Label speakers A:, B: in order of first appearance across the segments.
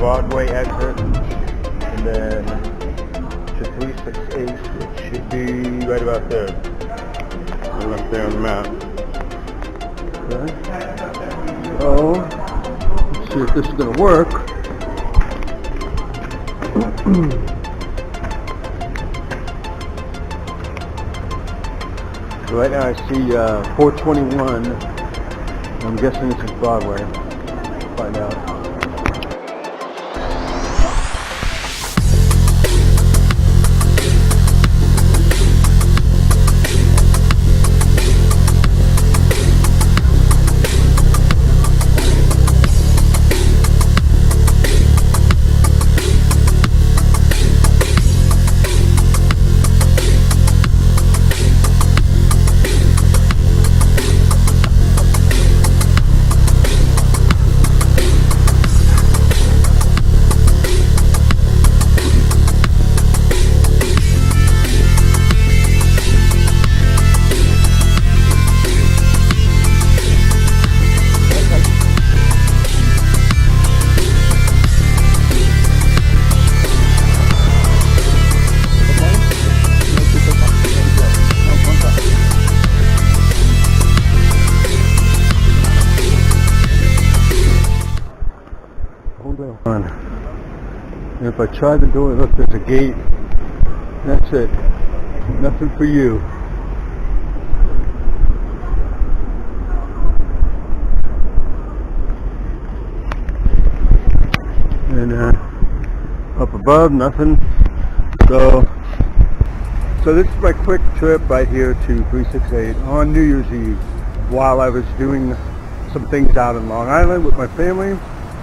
A: Broadway exit, and then to 368, it should be right about there. Right up there on the map. Okay. So, let's see if this is going to work. So right now I see 421. I'm guessing this is Broadway. Find out. And if I try the door, look, there's a gate. That's it. Nothing for you. And up above, nothing. So this is my quick trip right here to 368 on New Year's Eve while I was doing some things out in Long Island with my family.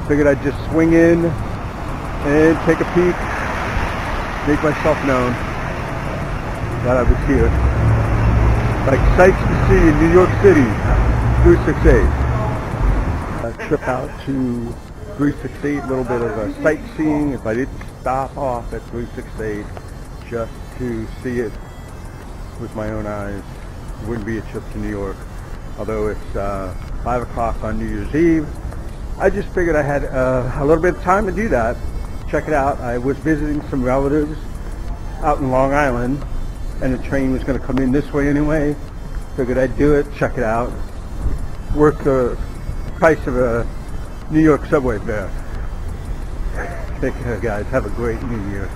A: Figured I'd just swing in and take a peek, make myself known that I was here. Like sights to see in New York City, 368. A trip out to 368, a little bit of sightseeing. If I didn't stop off at 368 just to see it with my own eyes, it wouldn't be a trip to New York. Although it's 5 o'clock on New Year's Eve, I just figured I had a little bit of time to do that. Check it out. I was visiting some relatives out in Long Island, and the train was going to come in this way anyway. Figured I'd do it, check it out. Worth the price of a New York subway fare. Take care, guys. Have a great New Year.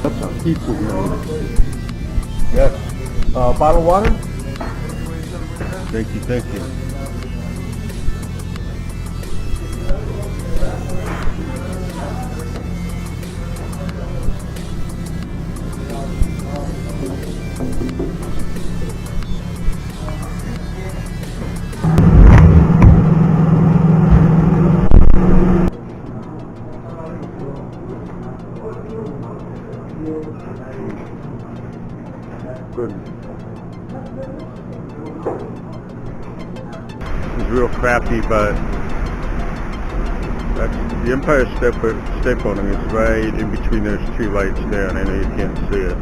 A: That's some pizza here. Yes. Bottled water? Thank you, thank you. Good. It's real crafty, but that's the Empire State Building is right in between those two lights there, and I know you can't see it.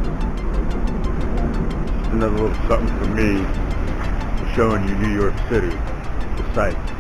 A: Just another little something for me, showing you New York City, the sights.